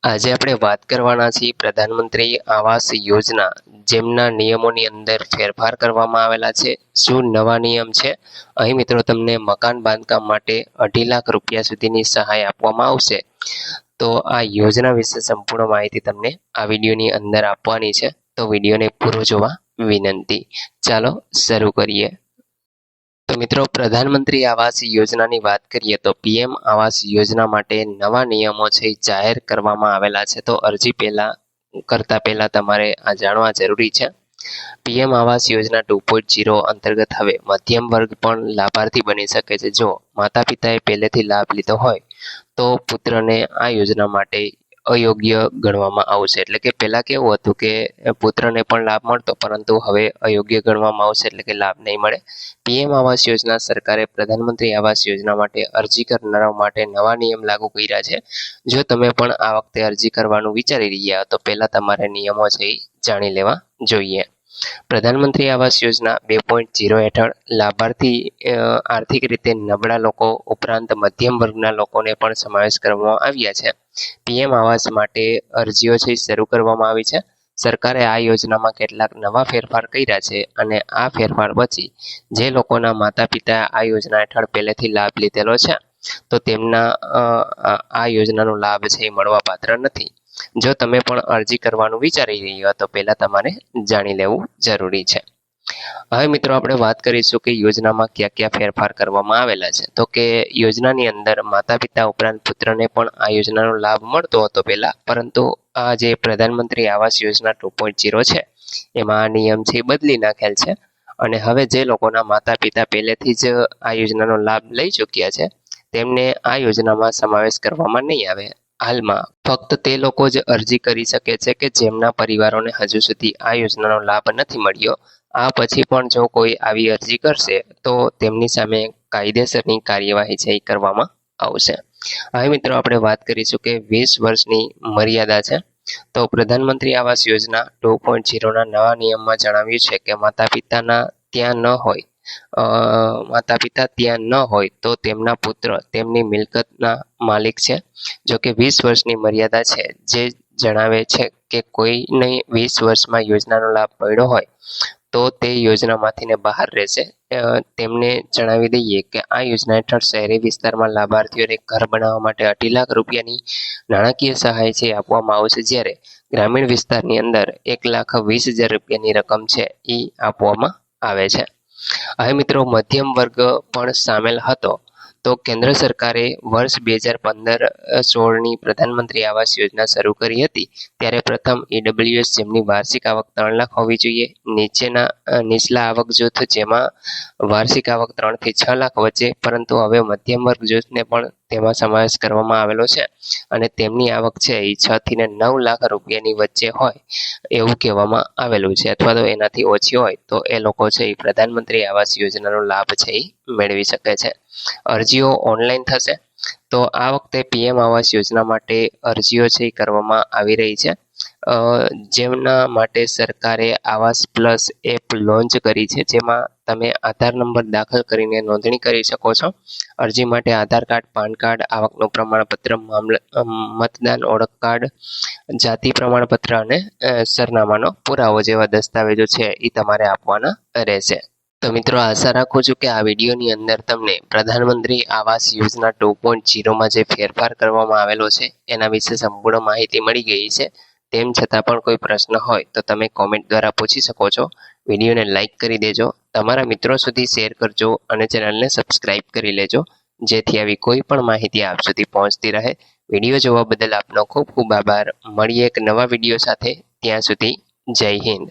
આજે આપણે વાત કરવાના છીએ પ્રધાનમંત્રી આવાસ યોજના, જેમના નિયમોની અંદર ફેરફાર કરવામાં આવેલા છે. શું નવા નિયમ છે? અહીં મિત્રો તમને મકાન બાંધકામ માટે 2.5 લાખ રૂપિયા સુધીની સહાય આપવામાં આવશે. તો આ યોજના વિશે સંપૂર્ણ માહિતી તમને આ વિડીયોની અંદર આપવાની છે. તો વિડીયોને પૂરો જોવા વિનંતી. ચાલો શરૂ કરીએ. તો મિત્રો, પ્રધાનમંત્રી આવાસ યોજનાની વાત કરીએ તો પીએમ આવાસ યોજના માટે નવા નિયમો છે જાહેર કરવામાં આવેલા છે. તો અરજી કરતા પહેલા તમારે આ જાણવા જરૂરી છે. પીએમ આવાસ યોજના 2.0 અંતર્ગત હવે મધ્યમ વર્ગ પણ લાભાર્થી બની શકે છે. જો માતા પિતાએ પહેલેથી લાભ લીધો હોય તો પુત્રને આ યોજના માટે અયોગ્ય ગણવામાં આવશે. એટલે કે પહેલા કેવું હતું કે પુત્રને પણ લાભ મળતો, પરંતુ હવે અયોગ્ય ગણવામાં આવશે, એટલે કે લાભ નહીં મળે. પીએમ આવાસ યોજના સરકારે પ્રધાનમંત્રી આવાસ યોજના માટે અરજી કરનારાઓ માટે નવા નિયમ લાગુ કર્યા છે. જો તમે પણ આ વખતે અરજી કરવાનું વિચારી રહ્યા તો પહેલા તમારે નિયમો છે જાણી લેવા જોઈએ. પ્રધાનમંત્રી આવાસ યોજના 2.0 હેઠળ લાભાર્થી આર્થિક રીતે નબળા લોકો ઉપરાંત મધ્યમ વર્ગના લોકોને પણ સમાવેશ કરવામાં આવ્યા છે. પીએમ આવાસ માટે અરજીઓ છે શરૂ કરવામાં આવી છે. સરકારે આ યોજનામાં કેટલાક નવા ફેરફાર કર્યા છે અને આ ફેરફાર પછી જે લોકોના માતા પિતા આ યોજના હેઠળ પહેલેથી લાભ લીધેલો છે તો તેમના આ યોજનાનો લાભ છે એ મળવા પાત્ર નથી. જો તમે પણ અરજી કરવાનું વિચારી રહ્યા તો પહેલા તમારે જાણી લેવું જરૂરી છે. હવે મિત્રો, આપણે વાત કરીશું કે યોજનામાં કયા કયા ફેરફાર કરવામાં આવેલા છે. તો કે યોજનાની અંદર માતા પિતા ઉપરાંત પુત્રને પણ આ યોજનાનો લાભ મળતો હતો પહેલા, પરંતુ આ જે પ્રધાનમંત્રી આવાસ યોજના 2.0 છે એમાં આ નિયમ છે બદલી નાખેલ છે. અને હવે જે લોકોના માતા પિતા પહેલેથી જ આ યોજનાનો લાભ લઈ ચૂક્યા છે તેમને આ યોજનામાં સમાવેશ કરવામાં નહીં આવે. હાલમાં ફક્ત તે લોકો જ અરજી કરી શકે છે કે જેમના પરિવારોને હજુ સુધી આ યોજનાનો લાભ નથી મળ્યો. આ પછી પણ જો કોઈ આવી અરજી કરશે તો તેમની સામે કાયદેસરની કાર્યવાહી છે એ કરવામાં આવશે. હવે મિત્રો, આપણે વાત કરીશું કે 20 વર્ષની મર્યાદા છે. તો પ્રધાનમંત્રી આવાસ યોજના 2.0ના નવા નિયમમાં જણાવ્યું છે કે માતા પિતા ત્યાં ન હોય તો તેમના પુત્ર તેમની મિલકતના માલિક છે. જો કે 20 વર્ષની મર્યાદા છે, જે જણાવે છે કે કોઈને 20 વર્ષમાં યોજનાનો લાભ મળ્યો હોય તો તે યોજનામાંથી બહાર રહેશે. તેમને જણાવી દઈએ કે આ યોજના હેઠળ શહેરી વિસ્તારમાં લાભાર્થીઓને ઘર બનાવવા માટે 2.5 લાખ રૂપિયાની નાણાકીય સહાય છે આપવામાં આવશે, જ્યારે ગ્રામીણ વિસ્તારની અંદર 1,20,000 રૂપિયાની રકમ છે એ આપવામાં આવે છે. હવે મિત્રો, મધ્યમ વર્ગ પણ સામેલ હતો. તો કેન્દ્ર સરકારે વર્ષ 2015-16ની પ્રધાનમંત્રી આવાસ યોજના શરૂ કરી હતી ત્યારે પ્રથમ ઈડબ્લ્યુએસ જેમની વાર્ષિક આવક 3 લાખ હોવી જોઈએ, નીચલા આવક જૂથ જેમાં વાર્ષિક આવક 3 થી 6 લાખ વચ્ચે, પરંતુ હવે મધ્યમ વર્ગ જૂથને પણ તેમાં સમાવેશ કરવામાં આવેલો છે અને તેમની આવક છે એ 6 થી 9 લાખ રૂપિયાની વચ્ચે હોય એવું કહેવામાં આવેલું છે, અથવા તો એનાથી ઓછી હોય તો એ લોકો છે એ પ્રધાનમંત્રી આવાસ યોજનાનો લાભ છે એ મેળવી શકે છે. અરજીઓ ઓનલાઈન થશે. તો આ વખતે પીએમ આવાસ યોજના માટે અરજીઓ છે એ કરવામાં આવી રહી છે. જેમના માટે સરકારે આવાસ પ્લસ એપ લોન્ચ કરી છે, જેમાં તમે આધાર નંબર દાખલ કરીને નોંધણી કરી શકો છો. અરજી માટે આધાર કાર્ડ, પાન કાર્ડ, આવકનું પ્રમાણપત્ર, મતદાન ઓળખ કાર્ડ, જાતિ પ્રમાણપત્ર અને સરનામાનો પુરાવો જેવા દસ્તાવેજો છે એ તમારે આપવાના રહેશે. તો મિત્રો, આશા રાખું છું કે આ વિડીયોની અંદર તમને પ્રધાનમંત્રી આવાસ યોજના 2.0માં જે ફેરફાર કરવામાં આવેલો છે એના વિશે સંપૂર્ણ માહિતી મળી ગઈ છે. તેમ છતાં પણ કોઈ પ્રશ્ન હોય તો તમે કોમેન્ટ દ્વારા પૂછી શકો છો. વિડીયોને લાઇક કરી દેજો, તમારા મિત્રો સુધી શેર કરજો અને ચેનલને સબસ્ક્રાઇબ કરી લેજો, જેથી આવી કોઈ પણ માહિતી આપ સુધી પહોંચતી રહે. વિડીયો જોવા બદલ આપનો ખૂબ ખૂબ આભાર. મળીએ એક નવા વિડીયો સાથે. ત્યાં સુધી જય હિન્દ.